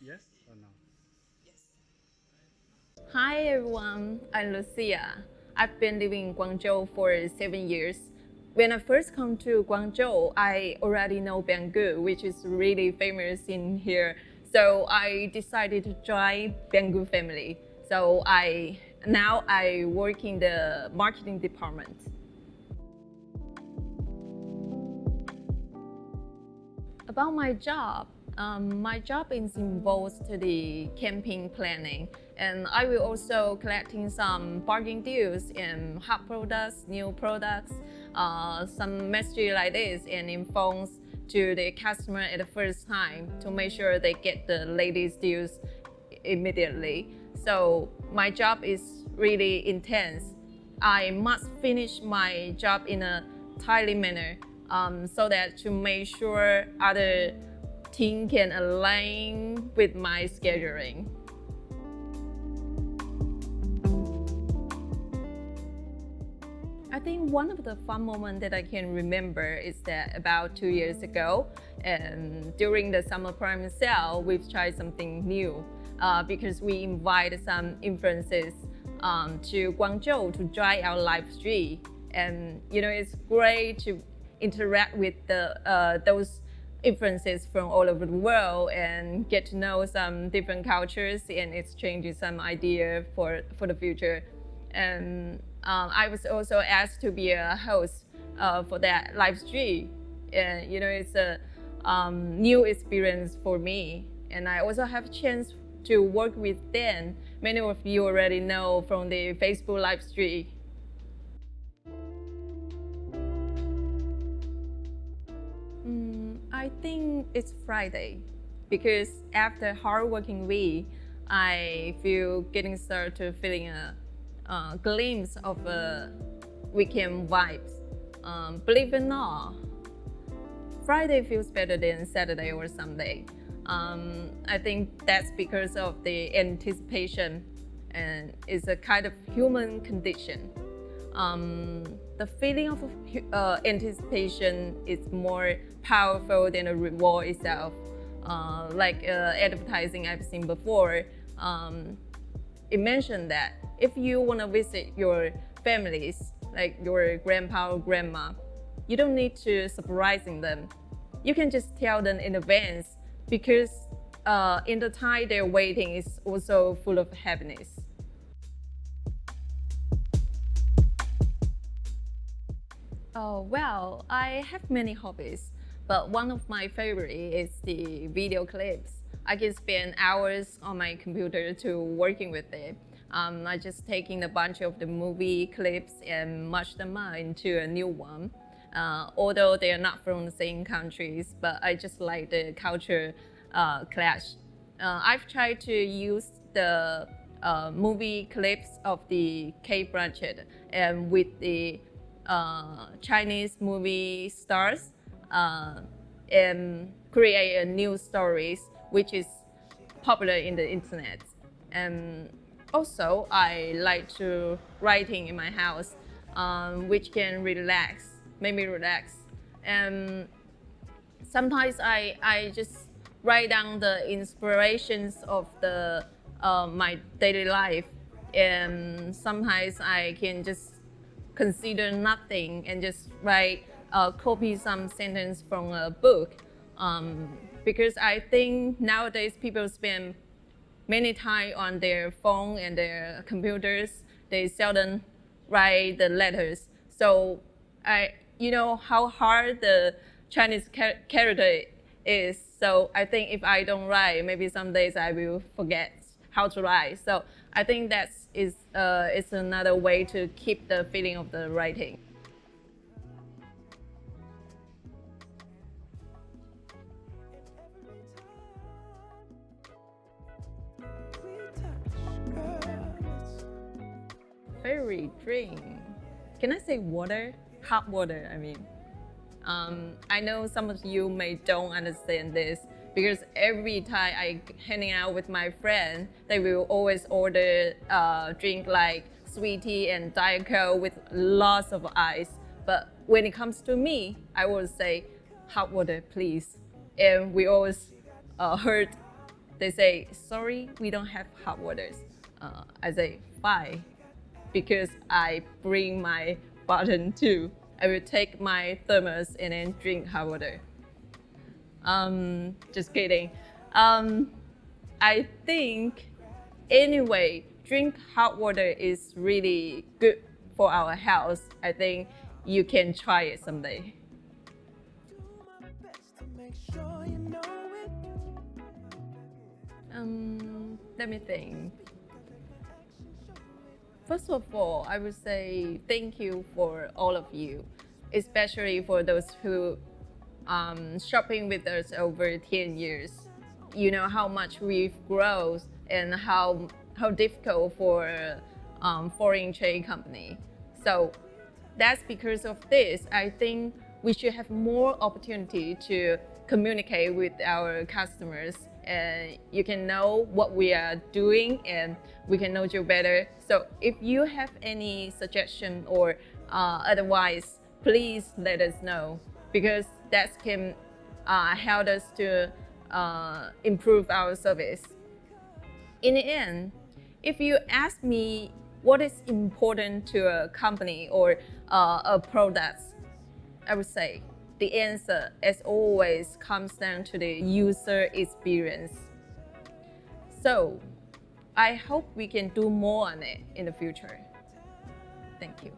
Yes or no? Hi everyone, I'm Lucia. I've been living in Guangzhou for 7 years. When I first come to Guangzhou, I already know Banggood, which is really famous in here. So I decided to join Banggood family. So I work in the marketing department. About my job is involves to the campaign planning, and I will also collecting some bargain deals in hot products, new products, some message like this, and informs to the customer at the first time to make sure they get the latest deals immediately. So my job is really intense. I must finish my job in a timely manner so that to make sure other team can align with my scheduling. I think one of the fun moments that I can remember is that about 2 years ago, and during the summer prime sale, we've tried something new because we invited some influencers to Guangzhou to try our live stream. And it's great to interact with those influences from all over the world and get to know some different cultures and exchange some idea for the future. And I was also asked to be a host for that live stream. And it's a new experience for me. And I also have a chance to work with Dan. Many of you already know from the Facebook live stream. I think it's Friday because after hard working week, I feel getting started to feeling a glimpse of weekend vibes. Believe it or not, Friday feels better than Saturday or Sunday. I think that's because of the anticipation, and it's a kind of human condition. The feeling of anticipation is more powerful than the reward itself. Like advertising I've seen before, it mentioned that if you want to visit your families, like your grandpa or grandma, you don't need to surprising them. You can just tell them in advance because in the time they're waiting is also full of happiness. Oh, well, I have many hobbies, but one of my favorite is the video clips. I can spend hours on my computer to working with it. I just taking a bunch of the movie clips and mash them up into a new one. Although they are not from the same countries, but I just like the culture clash. I've tried to use the movie clips of the Kate Blanchett and with the Chinese movie stars and create a new stories which is popular in the internet. And also I like to writing in my house, which can make me relax. And sometimes I just write down the inspirations of the my daily life, and sometimes I can just consider nothing and just write copy some sentence from a book, because I think nowadays people spend many time on their phone and their computers. They seldom write the letters. So you know how hard the Chinese character is. So I think if I don't write, maybe some days I will forget how to write. So I think is another way to keep the feeling of the writing. Favorite drink? Can I say water? Hot water, I mean. I know some of you may don't understand this because every time I hanging out with my friend, they will always order drink like sweet tea and diet coke with lots of ice. But when it comes to me, I will say hot water, please. And we always heard They say, sorry, we don't have hot waters. I say, fine, because I bring my bottle too. I will take my thermos and then drink hot water. Just kidding. I think anyway, drink hot water is really good for our health. I think you can try it someday. Let me think. First of all, I would say thank you for all of you, especially for those who shopping with us over 10 years. You know how much we've grown and how difficult for foreign trade company. So that's because of this. I think we should have more opportunity to communicate with our customers, and you can know what we are doing and we can know you better. So if you have any suggestion or advice, please let us know, because that can help us to improve our service. In the end, if you ask me what is important to a company or a product, I would say the answer, as always, comes down to the user experience. So I hope we can do more on it in the future. Thank you.